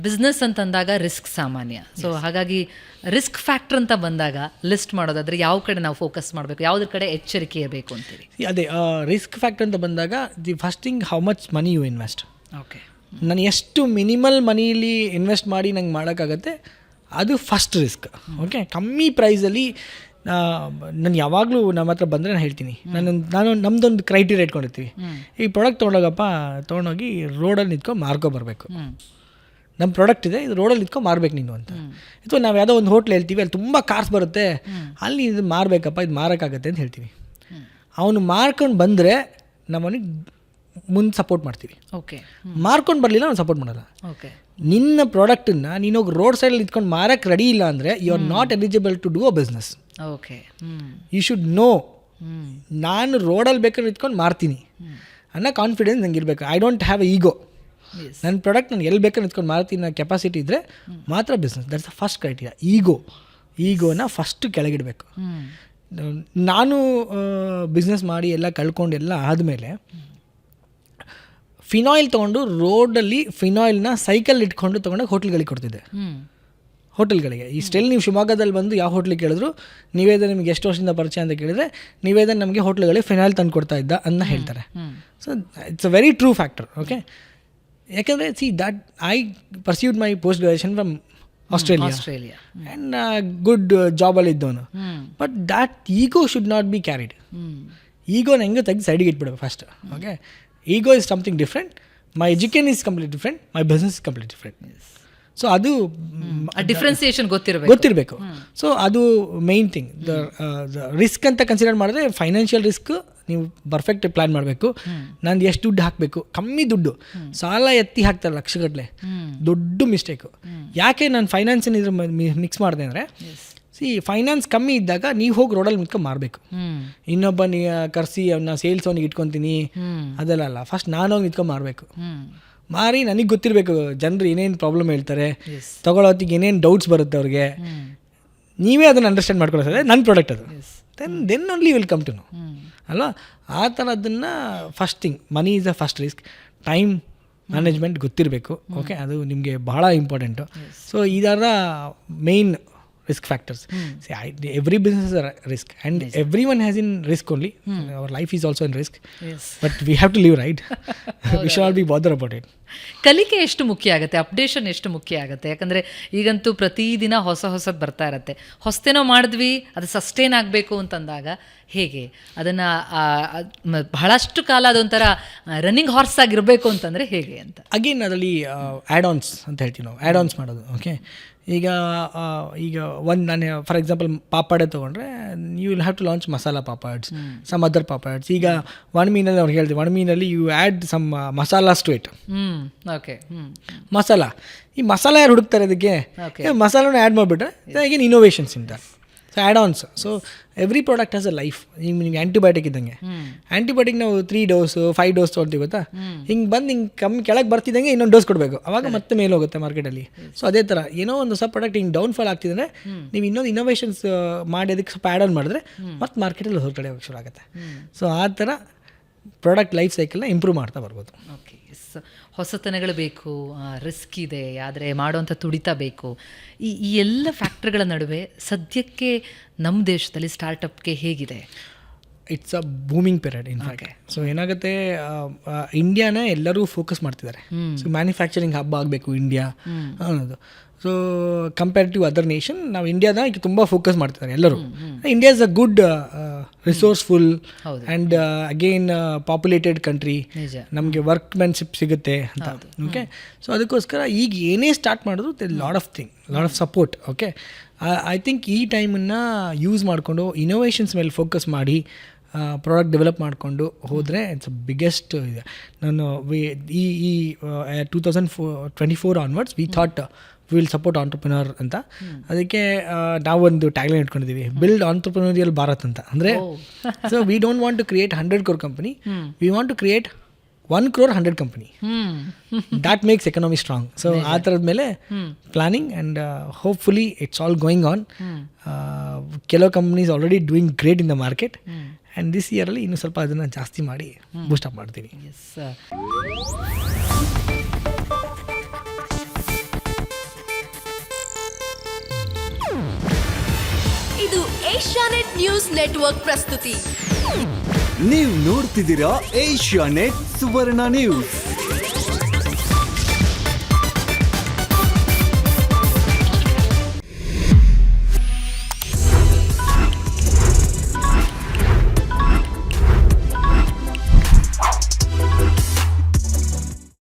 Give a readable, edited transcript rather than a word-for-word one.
Business ಅಂತಂದಾಗ risk ಸಾಮಾನ್ಯ. So ಹಾಗಾಗಿ ರಿಸ್ಕ್ ಫ್ಯಾಕ್ಟರ್ ಅಂತ ಬಂದಾಗ ಲಿಸ್ಟ್ ಮಾಡೋದಾದ್ರೆ ಯಾವ ಕಡೆ ನಾವು ಫೋಕಸ್ ಮಾಡಬೇಕು, ಯಾವುದ್ರ ಕಡೆ ಎಚ್ಚರಿಕೆ ಇರಬೇಕು ಅಂತೀರಿ? ಅದೇ ರಿಸ್ಕ್ ಫ್ಯಾಕ್ಟರ್ ಅಂತ ಬಂದಾಗ the first thing how much money you invest. Okay, ನಾನು ಎಷ್ಟು ಮಿನಿಮಲ್ ಮನಿಲಿ ಇನ್ವೆಸ್ಟ್ ಮಾಡಿ ನಂಗೆ ಮಾಡೋಕ್ಕಾಗತ್ತೆ ಅದು ಫಸ್ಟ್ ರಿಸ್ಕ್. ಓಕೆ, ಕಮ್ಮಿ ಪ್ರೈಸಲ್ಲಿ ನಾನು ಯಾವಾಗಲೂ ನಮ್ಮ ಹತ್ರ ಬಂದರೆ ನಾನು ಹೇಳ್ತೀನಿ, ನಾನು ನಮ್ಮದೊಂದು ಕ್ರೈಟೀರಿಯಾ ಇಟ್ಕೊಂಡಿರ್ತೀವಿ. ಈ ಪ್ರಾಡಕ್ಟ್ ತೊಗೊಂಡೋಗಿ ರೋಡಲ್ಲಿ ನಿಂತ್ಕೊಂಡು ಮಾರ್ಕೊಬರ್ಬೇಕು. ನಮ್ಮ ಪ್ರಾಡಕ್ಟ್ ಇದೆ, ಇದು ರೋಡಲ್ಲಿ ನಿಂತ್ಕೊಂಡು ಮಾರ್ಬೇಕು ನೀನು ಅಂತ. ಅಥವಾ ನಾವು ಯಾವುದೋ ಒಂದು ಹೋಟ್ಲ್ ಹೇಳ್ತೀವಿ, ಅಲ್ಲಿ ತುಂಬ ಕಾರ್ಸ್ ಬರುತ್ತೆ, ಅಲ್ಲಿ ಇದು ಮಾರಬೇಕಪ್ಪ, ಇದು ಮಾರೋಕ್ಕಾಗತ್ತೆ ಅಂತ ಹೇಳ್ತೀವಿ. ಅವನು ಮಾರ್ಕೊಂಡು ಬಂದರೆ ನಮ್ಮನಿಗೆ ಮುಂದೆ ಸಪೋರ್ಟ್ ಮಾಡ್ತೀವಿ. ಓಕೆ, ಮಾರ್ಕೊಂಡು ಬರಲಿಲ್ಲ ನಾವು ಸಪೋರ್ಟ್ ಮಾಡಲ್ಲ. ಓಕೆ, ನಿನ್ನ ಪ್ರಾಡಕ್ಟನ್ನು ನೀನು ಹೋಗಿ ರೋಡ್ ಸೈಡಲ್ಲಿ ನಿಂತ್ಕೊಂಡು ಮಾರಕ್ಕೆ ರೆಡಿ ಇಲ್ಲ ಅಂದರೆ you are not eligible to do a business. Okay, you should know ನಾನು ರೋಡಲ್ಲಿ ಬೇಕಾದ್ರೆ ನಿಂತ್ಕೊಂಡು ಮಾರ್ತೀನಿ ಅನ್ನೋ ಕಾನ್ಫಿಡೆನ್ಸ್ ನಂಗೆ ಇರಬೇಕು. I don't have a ego. ನನ್ನ ಪ್ರಾಡಕ್ಟ್ ನಾನು ಎಲ್ಲಿ ಬೇಕಾದ್ರೆ ನಿಂತ್ಕೊಂಡು ಮಾರ್ತೀನಿ ಅನ್ನೋ ಕೆಪಾಸಿಟಿ ಇದ್ದರೆ ಮಾತ್ರ business. That's the first criteria. ಈಗೋನ ಫಸ್ಟ್ ಕೆಳಗಿಡಬೇಕು. ನಾನು ಬಿಸ್ನೆಸ್ ಮಾಡಿ ಎಲ್ಲ ಕಳ್ಕೊಂಡು ಎಲ್ಲ ಆದಮೇಲೆ ಫಿನಾಯಿಲ್ ತೊಗೊಂಡು ರೋಡಲ್ಲಿ ಫಿನಾಯಿಲ್ನ ಸೈಕಲ್ ಇಟ್ಕೊಂಡು ತೊಗೊಂಡೋಗಿ ಹೋಟ್ಲ್ಗಳಿಗೆ ಕೊಡ್ತಿದ್ದೆ. ಹೋಟೆಲ್ಗಳಿಗೆ ಇಷ್ಟೆಲ್ಲಿ ನೀವು ಶಿವಮೊಗ್ಗದಲ್ಲಿ ಬಂದು ಯಾವ ಹೋಟ್ಲಿಗೆ ಕೇಳಿದ್ರು ನಿವೇದನ್ ನಿಮಗೆ ಎಷ್ಟು ವರ್ಷದಿಂದ ಪರಿಚಯ ಅಂತ ಕೇಳಿದ್ರೆ ನಿವೇದನ್ ನಮಗೆ ಹೋಟ್ಲುಗಳಿಗೆ ಫಿನಾಯಿಲ್ ತಂದು ಕೊಡ್ತಾ ಇದ್ದ ಅಂತ ಹೇಳ್ತಾರೆ. So it's a very true factor. Okay, ಯಾಕಂದರೆ see that I pursued my post graduation from Australia and good ಜಾಬಲ್ಲಿ ಇದ್ದವನು. But that ego should not be carried. ಈಗೋನ ಹೆಂಗೆ ತೆಗೆದು ಸೈಡಿಗೆ ಇಟ್ಬಿಡಬೇಕು first. Okay, ego is something different, my education is complete different, my business is complete different. So ಅದು differentiation ಗೊತ್ತಿರಬೇಕು. So ಅದು ಮೇಯ್ನ್ ಥಿಂಗ್. ದ ರಿಸ್ಕ್ ಅಂತ ಕನ್ಸಿಡರ್ ಮಾಡಿದ್ರೆ ಫೈನಾನ್ಷಿಯಲ್ ರಿಸ್ಕ್ ನೀವು ಪರ್ಫೆಕ್ಟ್ ಪ್ಲ್ಯಾನ್ ಮಾಡಬೇಕು. ನಂದು ಎಷ್ಟು ದುಡ್ಡು ಹಾಕಬೇಕು, ಕಮ್ಮಿ ದುಡ್ಡು ಸಾಲ ಎತ್ತಿ ಹಾಕ್ತಾರೆ ಲಕ್ಷಗಟ್ಟಲೆ, ದೊಡ್ಡ ಮಿಸ್ಟೇಕು. ಯಾಕೆ ನಾನು ಫೈನಾನ್ಸಿನ ಇದ್ರ ಮಿಕ್ಸ್ ಮಾಡಿದೆ ಅಂದರೆ ಫೈನಾನ್ಸ್ ಕಮ್ಮಿ ಇದ್ದಾಗ ನೀವು ಹೋಗಿ ರೋಡಲ್ಲಿ ನಿಂತ್ಕೊಂಡು ಮಾರಬೇಕು. ಇನ್ನೊಬ್ಬ ಕರೆಸಿ ಅವನ್ನ ಸೇಲ್ಸ್ ಅವನಿಗೆ ಇಟ್ಕೊತೀನಿ ಅದೆಲ್ಲ. ಫಸ್ಟ್ ನಾನು ಹೋಗಿ ನಿಂತ್ಕೊಂಡು ಮಾರಬೇಕು. ಮಾರಿ ನನಗೆ ಗೊತ್ತಿರಬೇಕು ಜನರು ಏನೇನು ಪ್ರಾಬ್ಲಮ್ ಹೇಳ್ತಾರೆ, ತೊಗೊಳೋತ್ತಿಗೆ ಏನೇನು ಡೌಟ್ಸ್ ಬರುತ್ತೆ ಅವ್ರಿಗೆ, ನೀವೇ ಅದನ್ನು ಅಂಡರ್ಸ್ಟ್ಯಾಂಡ್ ಮಾಡ್ಕೊಳ್ಳೋದು ನನ್ನ ಪ್ರಾಡಕ್ಟ್ ಅದು. Then only will come to know ಅಲ್ವಾ. ಆ ಥರದನ್ನು first thing, money is a first risk. Time management ಗೊತ್ತಿರಬೇಕು. ಓಕೆ, ಅದು ನಿಮಗೆ ಬಹಳ ಇಂಪಾರ್ಟೆಂಟು. ಸೊ ಇದರ main risk factors. See, every business is a risk and everyone has in risk only. Our life is also in risk. Yes. But we have to live, right? We should not be bothered about it. ಕಲಿಕೆ ಎಷ್ಟು ಮುಖ್ಯ ಆಗುತ್ತೆ, updation ಎಷ್ಟು ಮುಖ್ಯ ಆಗುತ್ತೆ. ಯಾಕಂದರೆ ಈಗಂತೂ ಪ್ರತಿದಿನ ಹೊಸದು ಬರ್ತಾ ಇರುತ್ತೆ. ಹೊಸತೇನೋ ಮಾಡಿದ್ವಿ, ಅದು ಸಸ್ಟೈನ್ ಆಗಬೇಕು ಅಂತಂದಾಗ ಹೇಗೆ ಅದನ್ನು ಬಹಳಷ್ಟು ಕಾಲ ಅದೊಂಥರ ರನ್ನಿಂಗ್ ಹಾರ್ಸ್ ಆಗಿರಬೇಕು ಅಂತಂದರೆ ಹೇಗೆ ಅಂತ. ಅಗೇನ್ ಅದರಲ್ಲಿ ಆ್ಯಡ್ ಆನ್ಸ್ ಅಂತ ಹೇಳ್ತೀವಿ ನಾವು, ಆ್ಯಡ್ ಆನ್ಸ್ ಮಾಡೋದು. ಓಕೆ, ಈಗ ಒಂದು ನಾನು ಫಾರ್ ಎಕ್ಸಾಂಪಲ್ ಪಾಪಡೆ ತೊಗೊಂಡ್ರೆ you will have to launch masala papads, some other papads. ಈಗ ಒಣಮೀನಲ್ಲಿ ಅವ್ರಿಗೆ ಹೇಳ್ತೀವಿ, ಒಣಮೀನಲ್ಲಿ you add some masalas to it. Okay, ಮಸಾಲ, ಈ ಮಸಾಲ ಯಾರು ಹುಡುಕ್ತಾರೆ ಅದಕ್ಕೆ, ಮಸಾಲನ ಆ್ಯಡ್ ಮಾಡಿಬಿಟ್ರೆ ಈಗೇನು ಇನೋವೇಷನ್ಸ್ ಇಂದ. So add ons. So every product has a life. ಈಗ ನಿಮ್ಗೆ ಆ್ಯಂಟಿಬಯೋಟಿಕ್ ಇದ್ದಂಗೆ, ಆ್ಯಂಟಿಬಯೋಟಿಕ್ ನಾವು 3 ಡೋಸು 5 ಡೋಸ್ ತೊಗೊಳ್ತೀವಿ ಗೊತ್ತಾ. ಹಿಂಗೆ ಬಂದು ಹಿಂಗೆ ಕೆಳಗೆ ಬರ್ತಿದ್ದಂಗೆ ಇನ್ನೊಂದು ಡೋಸ್ ಕೊಡಬೇಕು, ಅವಾಗ ಮತ್ತೆ ಮೇಲೆ ಹೋಗುತ್ತೆ ಮಾರ್ಕೆಟಲ್ಲಿ. ಸೊ ಅದೇ ಥರ ಏನೋ ಒಂದು ಹೊಸ ಪ್ರಾಡಕ್ಟ್ ಹಿಂಗೆ ಡೌನ್ಫಾಲ್ ಆಗ್ತಿದ್ರೆ ನೀವು ಇನ್ನೊಂದು ಇನೋವೇಷನ್ಸ್ ಮಾಡಿ ಅದಕ್ಕೆ ಸ್ವಲ್ಪ ಆ್ಯಡ್ ಆನ್ ಮಾಡಿದ್ರೆ ಮತ್ತೆ ಮಾರ್ಕೆಟಲ್ಲಿ ಹೊರಗಡೆ ಹೋಗಿ ಶುರು ಆಗುತ್ತೆ. ಸೊ ಆ ಥರ ಪ್ರಾಡಕ್ಟ್ ಲೈಫ್ ಸೈಕಲ್ನ ಇಂಪ್ರೂವ್ ಮಾಡ್ತಾ ಬರ್ಬೋದು. ಓಕೆ, ಹೊಸತನಗಳು ಬೇಕು, ರಿಸ್ಕ್ ಇದೆ, ಆದರೆ ಮಾಡುವಂಥ ತುಡಿತ ಬೇಕು. ಈ ಎಲ್ಲ ಫ್ಯಾಕ್ಟ್ರಿಗಳ ನಡುವೆ ಸದ್ಯಕ್ಕೆ ನಮ್ಮ ದೇಶದಲ್ಲಿ ಸ್ಟಾರ್ಟಪ್ಗೆ ಹೇಗಿದೆ? It's a booming period in fact. So ಏನಾಗುತ್ತೆ, ಇಂಡಿಯಾನ ಎಲ್ಲರೂ ಫೋಕಸ್ ಮಾಡ್ತಿದ್ದಾರೆ. ಸೊ ಮ್ಯಾನುಫ್ಯಾಕ್ಚರಿಂಗ್ ಹಬ್ ಆಗಬೇಕು ಇಂಡಿಯಾ ಅನ್ನೋದು. So compare to other nation ನಾವು ಇಂಡಿಯಾದ ಈಗ ತುಂಬ ಫೋಕಸ್ ಮಾಡ್ತಿದ್ದಾರೆ ಎಲ್ಲರೂ. India is a good resourceful and again populated country, ನಮಗೆ ವರ್ಕ್ಮೆನ್ಶಿಪ್ ಸಿಗುತ್ತೆ ಅಂತ. ಓಕೆ, ಸೊ ಅದಕ್ಕೋಸ್ಕರ ಈಗ ಏನೇ ಸ್ಟಾರ್ಟ್ ಮಾಡಿದ್ರು lot of support. Okay, I think ಈ ಟೈಮನ್ನು ಯೂಸ್ ಮಾಡಿಕೊಂಡು ಇನೋವೇಷನ್ಸ್ ಮೇಲೆ ಫೋಕಸ್ ಮಾಡಿ ಪ್ರಾಡಕ್ಟ್ ಡೆವಲಪ್ ಮಾಡಿಕೊಂಡು ಹೋದರೆ ಇಟ್ಸ್ ಬಿಗ್ಗೆಸ್ಟ್ ಇದೆ. ನಾನು ಈ 2024 onwards we thought will support entrepreneur ಅಂತ. ಅದಕ್ಕೆ ನಾವೊಂದು ಟ್ಯಾಗ್ಲೈನ್ ಇಟ್ಕೊಂಡಿದ್ದೀವಿ, ಬಿಲ್ಡ್ ಆಂಟ್ರಪ್ರಿನೋರಿಯಲ್ ಭಾರತ್ ಅಂತ. ಅಂದರೆ so we don't want to create 100 crore company, we want to create 1 crore 100 company. That makes economy strong. So ಆ ಥರದ ಮೇಲೆ planning and hopefully it's all going on. ಕೆಲವು companies already doing great in the market and this ಇಯರಲ್ಲಿ ಇನ್ನೂ ಸ್ವಲ್ಪ ಅದನ್ನು ಜಾಸ್ತಿ ಮಾಡಿ ಬೂಸ್ಟಪ್ ಮಾಡ್ತೀನಿ. ಇದು ಏಷ್ಯಾನೆಟ್ ನ್ಯೂಸ್ ನೆಟ್ವರ್ಕ್ ಪ್ರಸ್ತುತಿ. ನೀವು ನೋಡ್ತಿದ್ದೀರಾ ಏಷ್ಯಾನೆಟ್ ಸುವರ್ಣ ನ್ಯೂಸ್.